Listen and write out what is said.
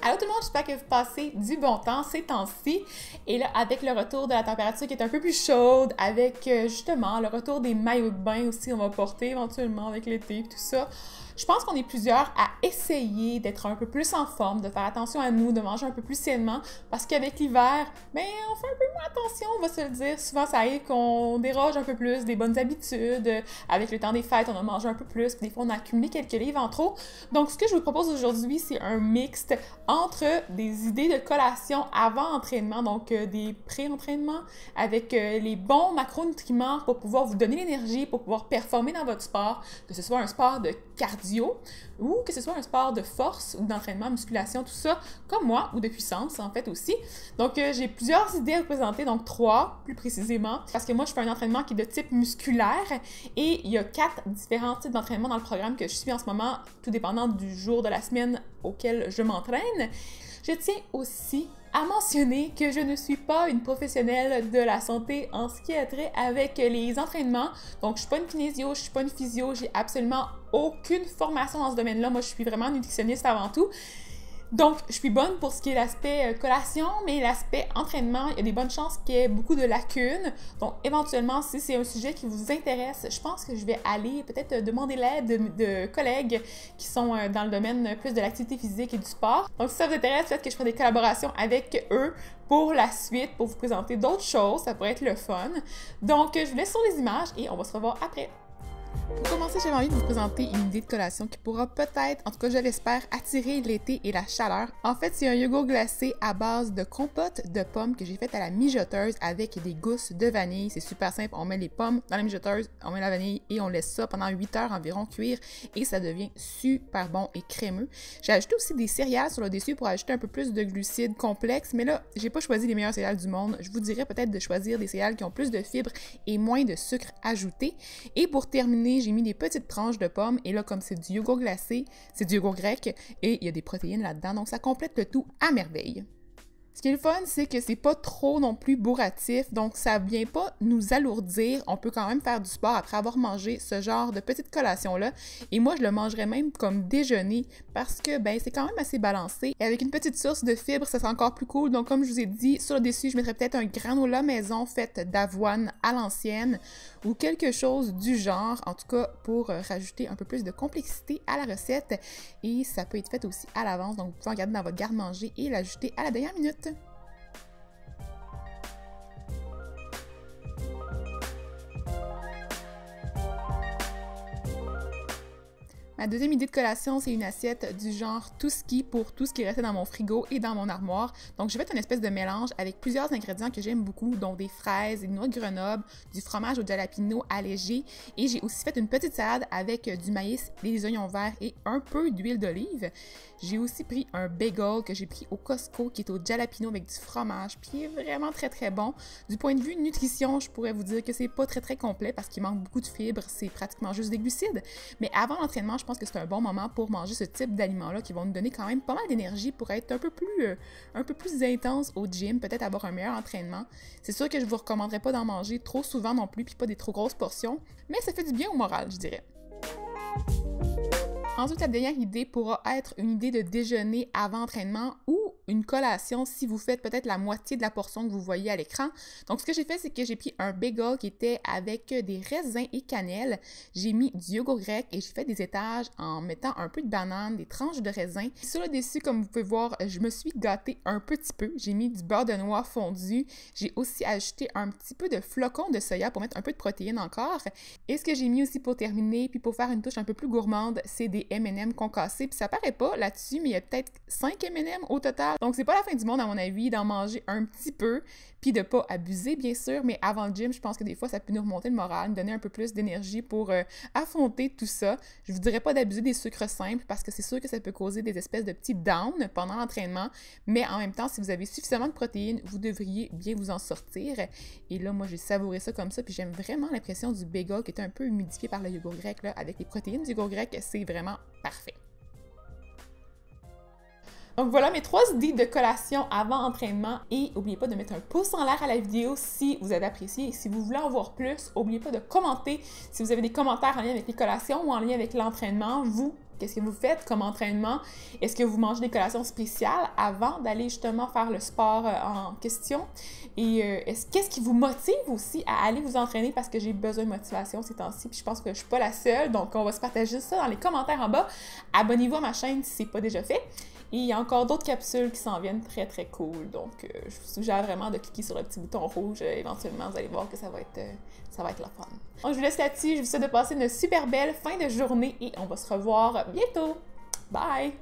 Allô tout le monde, j'espère que vous passez du bon temps ces temps-ci. Et là, avec le retour de la température qui est un peu plus chaude, avec justement le retour des maillots de bain aussi, on va porter éventuellement avec l'été et tout ça. Je pense qu'on est plusieurs à essayer d'être un peu plus en forme, de faire attention à nous, de manger un peu plus sainement, parce qu'avec l'hiver, ben on fait un peu moins attention, on va se le dire. Souvent, ça arrive qu'on déroge un peu plus des bonnes habitudes. Avec le temps des fêtes, on a mangé un peu plus, puis des fois, on a accumulé quelques livres en trop. Donc, ce que je vous propose aujourd'hui, c'est un mixte entre des idées de collation avant entraînement, donc des pré-entraînements, avec les bons macronutriments pour pouvoir vous donner l'énergie, pour pouvoir performer dans votre sport, que ce soit un sport de cardio, ou que ce soit un sport de force ou d'entraînement, musculation, tout ça, comme moi, ou de puissance en fait aussi. Donc j'ai plusieurs idées à vous présenter, donc 3 plus précisément, parce que moi je fais un entraînement qui est de type musculaire et il y a 4 différents types d'entraînement dans le programme que je suis en ce moment, tout dépendant du jour de la semaine auquel je m'entraîne. Je tiens aussi à mentionner que je ne suis pas une professionnelle de la santé en ce qui a trait avec les entraînements. Donc, je suis pas une kinésio, je suis pas une physio, j'ai absolument aucune formation dans ce domaine-là. Moi, je suis vraiment nutritionniste avant tout. Donc, je suis bonne pour ce qui est l'aspect collation, mais l'aspect entraînement, il y a des bonnes chances qu'il y ait beaucoup de lacunes. Donc, éventuellement, si c'est un sujet qui vous intéresse, je pense que je vais aller peut-être demander l'aide de collègues qui sont dans le domaine plus de l'activité physique et du sport. Donc, si ça vous intéresse, peut-être que je ferai des collaborations avec eux pour la suite, pour vous présenter d'autres choses. Ça pourrait être le fun. Donc, je vous laisse sur les images et on va se revoir après. Pour commencer, j'avais envie de vous présenter une idée de collation qui pourra peut-être, en tout cas je l'espère, attirer l'été et la chaleur. En fait, c'est un yogourt glacé à base de compote de pommes que j'ai fait à la mijoteuse avec des gousses de vanille. C'est super simple, on met les pommes dans la mijoteuse, on met la vanille et on laisse ça pendant 8 heures environ cuire et ça devient super bon et crémeux. J'ai ajouté aussi des céréales sur le dessus pour ajouter un peu plus de glucides complexes, mais là, j'ai pas choisi les meilleures céréales du monde. Je vous dirais peut-être de choisir des céréales qui ont plus de fibres et moins de sucre ajouté. Et pour terminer, j'ai mis des petites tranches de pommes et là, comme c'est du yogourt glacé, c'est du yogourt grec et il y a des protéines là-dedans, donc ça complète le tout à merveille. Ce qui est le fun, c'est que c'est pas trop non plus bourratif, donc ça vient pas nous alourdir. On peut quand même faire du sport après avoir mangé ce genre de petite collation-là. Et moi, je le mangerais même comme déjeuner parce que ben c'est quand même assez balancé. Et avec une petite source de fibres, ça sera encore plus cool. Donc comme je vous ai dit, sur le dessus, je mettrais peut-être un granola maison fait d'avoine à l'ancienne ou quelque chose du genre, en tout cas pour rajouter un peu plus de complexité à la recette. Et ça peut être fait aussi à l'avance, donc vous pouvez en garder dans votre garde-manger et l'ajouter à la dernière minute. Ma deuxième idée de collation, c'est une assiette du genre tout ski pour tout ce qui restait dans mon frigo et dans mon armoire. Donc, j'ai fait une espèce de mélange avec plusieurs ingrédients que j'aime beaucoup, dont des fraises, des noix de Grenoble, du fromage au jalapeno allégé. Et j'ai aussi fait une petite salade avec du maïs, des oignons verts et un peu d'huile d'olive. J'ai aussi pris un bagel que j'ai pris au Costco qui est au jalapeno avec du fromage, puis il est vraiment très très bon. Du point de vue nutrition, je pourrais vous dire que c'est pas très complet parce qu'il manque beaucoup de fibres, c'est pratiquement juste des glucides. Mais avant l'entraînement, je pense que c'est un bon moment pour manger ce type d'aliments-là qui vont nous donner quand même pas mal d'énergie pour être un peu plus intense au gym, peut-être avoir un meilleur entraînement. C'est sûr que je vous recommanderais pas d'en manger trop souvent non plus, puis pas des trop grosses portions, mais ça fait du bien au moral, je dirais. Ensuite, la dernière idée pourra être une idée de déjeuner avant entraînement ou une collation si vous faites peut-être la moitié de la portion que vous voyez à l'écran. Donc, ce que j'ai fait, c'est que j'ai pris un bagel qui était avec des raisins et cannelle. J'ai mis du yogourt grec et j'ai fait des étages en mettant un peu de banane, des tranches de raisin. Sur le dessus, comme vous pouvez voir, je me suis gâtée un petit peu. J'ai mis du beurre de noix fondu. J'ai aussi ajouté un petit peu de flocons de soya pour mettre un peu de protéines encore. Et ce que j'ai mis aussi pour terminer, puis pour faire une touche un peu plus gourmande, c'est des M&M concassés. Puis ça paraît pas là-dessus, mais il y a peut-être 5 M&M au total. Donc c'est pas la fin du monde à mon avis d'en manger un petit peu, puis de pas abuser bien sûr, mais avant le gym, je pense que des fois ça peut nous remonter le moral, nous donner un peu plus d'énergie pour affronter tout ça. Je vous dirais pas d'abuser des sucres simples parce que c'est sûr que ça peut causer des espèces de petits downs pendant l'entraînement, mais en même temps, si vous avez suffisamment de protéines, vous devriez bien vous en sortir. Et là, moi j'ai savouré ça comme ça, puis j'aime vraiment l'impression du bagel qui est un peu humidifié par le yogourt grec là, avec les protéines du yogourt grec, c'est vraiment parfait. Donc voilà mes 3 idées de collation avant entraînement et n'oubliez pas de mettre un pouce en l'air à la vidéo si vous avez apprécié et si vous voulez en voir plus, n'oubliez pas de commenter si vous avez des commentaires en lien avec les collations ou en lien avec l'entraînement. Vous, qu'est-ce que vous faites comme entraînement? Est-ce que vous mangez des collations spéciales avant d'aller justement faire le sport en question? Et qu'est-ce qui vous motive aussi à aller vous entraîner? Parce que j'ai besoin de motivation ces temps-ci, puis je pense que je suis pas la seule. Donc, on va se partager ça dans les commentaires en bas. Abonnez-vous à ma chaîne si ce n'est pas déjà fait. Et il y a encore d'autres capsules qui s'en viennent très très cool. Donc, je vous suggère vraiment de cliquer sur le petit bouton rouge. Éventuellement, vous allez voir que ça va être la fun. Donc, je vous laisse là-dessus. Je vous souhaite de passer une super belle fin de journée et on va se revoir bientôt. Bye!